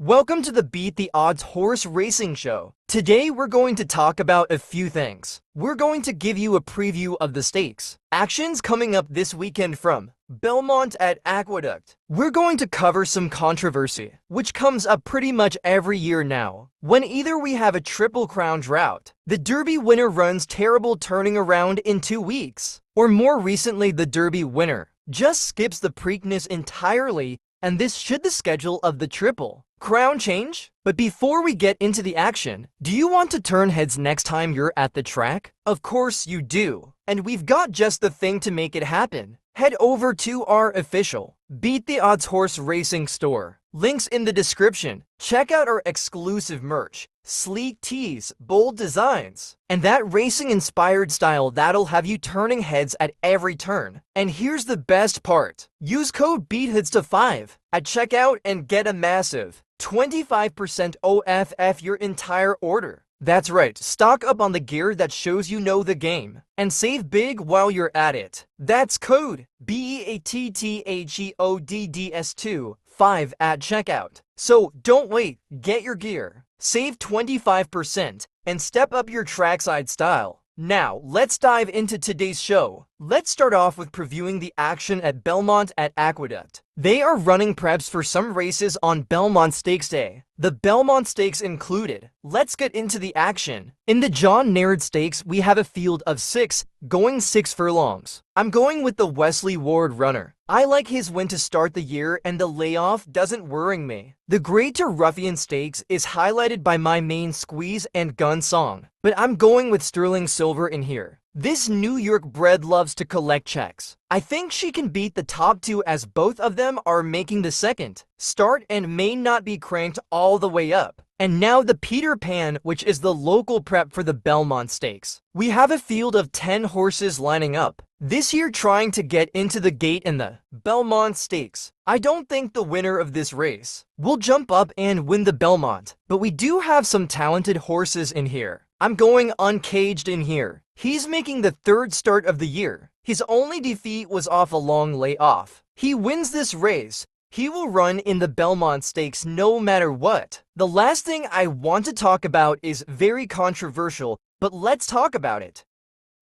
Welcome to the Beat the Odds horse racing show. Today we're going to talk about a few things. We're going to give you a preview of the stakes, actions coming up this weekend from Belmont at Aqueduct. We're going to cover some controversy, which comes up pretty much every year now, when either we have a Triple Crown drought, the Derby winner runs terrible turning around in 2 weeks, or more recently the Derby winner just skips the Preakness entirely, and this should the schedule of the Triple Crown change? But before we get into the action, do you want to turn heads next time you're at the track? Of course you do, and we've got just the thing to make it happen. Head over to our official Beat the Odds Horse Racing store. Links in the description. Check out our exclusive merch, sleek tees, bold designs, and that racing-inspired style that'll have you turning heads at every turn. And here's the best part. Use code BEATHEADS5 at checkout and get a massive 25% OFF your entire order. That's right, stock up on the gear that shows you know the game, and save big while you're at it. That's code BEATTHEODDS2 5 at checkout. So don't wait, get your gear, save 25%, and step up your trackside style. Now, let's dive into today's show. Let's start off with previewing the action at Belmont at Aqueduct. They are running preps for some races on Belmont Stakes Day, the Belmont Stakes included. Let's get into the action. In the John Naird Stakes, we have a field of 6, going 6 furlongs. I'm going with the Wesley Ward runner. I like his win to start the year, and the layoff doesn't worry me. The Grade to Ruffian Stakes is highlighted by my main Squeeze and Gun Song, but I'm going with Sterling Silver in here. This New York bred loves to collect checks. I think she can beat the top 2 as both of them are making the second start and may not be cranked all the way up. And now the Peter Pan, which is the local prep for the Belmont Stakes. We have a field of 10 horses lining up this year trying to get into the gate in the Belmont Stakes. I don't think the winner of this race will jump up and win the Belmont, but we do have some talented horses in here. I'm going Uncaged in here. He's making the 3rd start of the year. His only defeat was off a long layoff. He wins this race. He will run in the Belmont Stakes no matter what. The last thing I want to talk about is very controversial, but let's talk about it.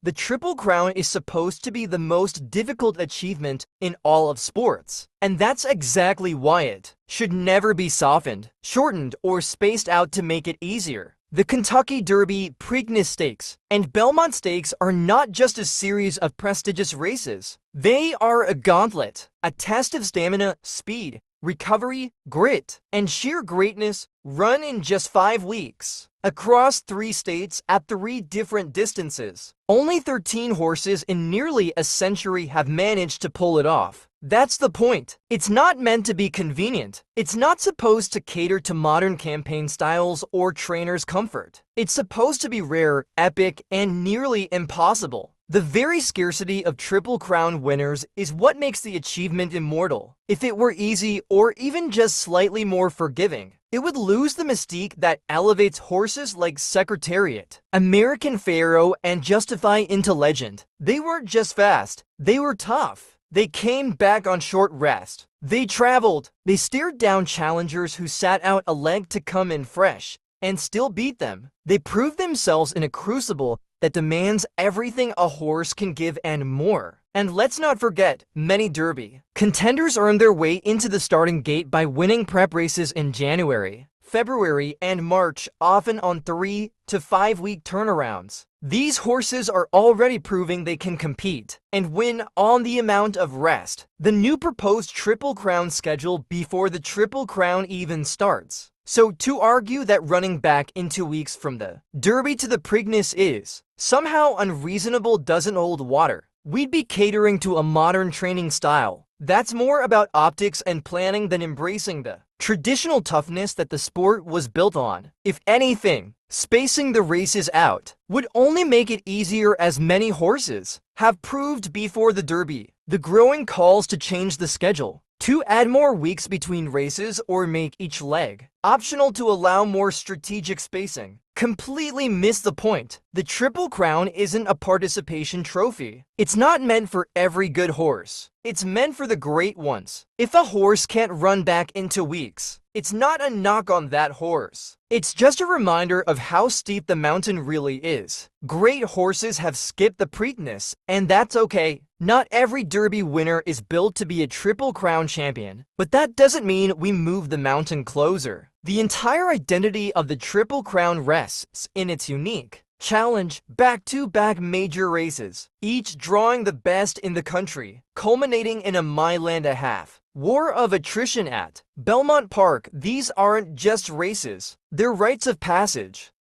The Triple Crown is supposed to be the most difficult achievement in all of sports, and that's exactly why it should never be softened, shortened, or spaced out to make it easier. The Kentucky Derby, Preakness Stakes, and Belmont Stakes are not just a series of prestigious races. They are a gauntlet, a test of stamina, speed, recovery, grit, and sheer greatness run in just 5 weeks. Across 3 states at 3 different distances. Only 13 horses in nearly a century have managed to pull it off. That's the point. It's not meant to be convenient. It's not supposed to cater to modern campaign styles or trainers' comfort. It's supposed to be rare, epic, and nearly impossible. The very scarcity of Triple Crown winners is what makes the achievement immortal. If it were easy or even just slightly more forgiving, it would lose the mystique that elevates horses like Secretariat, American Pharaoh, and Justify into legend. They weren't just fast, they were tough. They came back on short rest. They traveled. They stared down challengers who sat out a leg to come in fresh and still beat them. They proved themselves in a crucible that demands everything a horse can give and more. And let's not forget, many Derby contenders earned their way into the starting gate by winning prep races in January, February, and March, often on 3 to 5 week turnarounds. These horses are already proving they can compete and win on the amount of rest. The new proposed Triple Crown schedule before the Triple Crown even starts. So to argue that running back in 2 weeks from the Derby to the Preakness is somehow unreasonable doesn't hold water. We'd be catering to a modern training style that's more about optics and planning than embracing the traditional toughness that the sport was built on. If anything, spacing the races out would only make it easier, as many horses have proved before the Derby. The growing calls to change the schedule, to add more weeks between races or make each leg optional to allow more strategic spacing, completely missed the point. The Triple Crown isn't a participation trophy. It's not meant for every good horse. It's meant for the great ones. If a horse can't run back into weeks, it's not a knock on that horse. It's just a reminder of how steep the mountain really is. Great horses have skipped the Preakness, and that's okay. Not every Derby winner is built to be a Triple Crown champion, but that doesn't mean we move the mountain closer. The entire identity of the Triple Crown rests in its unique challenge, back-to-back major races, each drawing the best in the country, culminating in a mile-and-a-half war of attrition at Belmont Park. These aren't just races, they're rites of passage.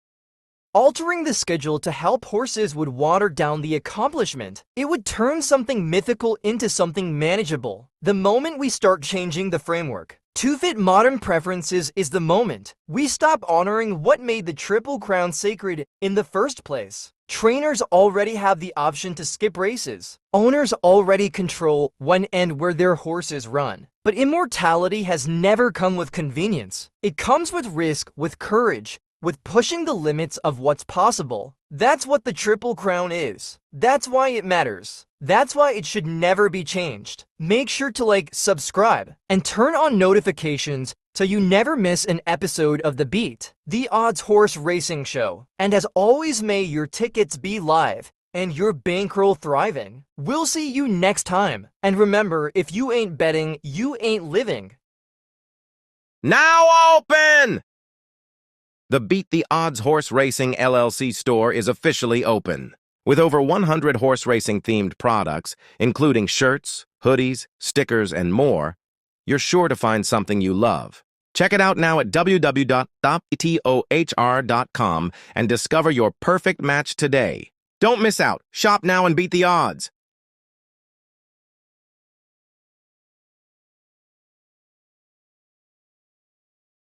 Altering the schedule to help horses would water down the accomplishment. It would turn something mythical into something manageable. The moment we start changing the framework to fit modern preferences is the moment we stop honoring what made the Triple Crown sacred in the first place. Trainers already have the option to skip races. Owners already control when and where their horses run. But immortality has never come with convenience. It comes with risk, with courage, with pushing the limits of what's possible. That's what the Triple Crown is. That's why it matters. That's why it should never be changed. Make sure to like, subscribe, and turn on notifications so you never miss an episode of The Beat, the Odds Horse Racing Show. And as always, may your tickets be live and your bankroll thriving. We'll see you next time. And remember, if you ain't betting, you ain't living. Now open! The Beat the Odds Horse Racing LLC store is officially open. With over 100 horse racing themed products, including shirts, hoodies, stickers, and more, you're sure to find something you love. Check it out now at www.betohr.com and discover your perfect match today. Don't miss out. Shop now and beat the odds.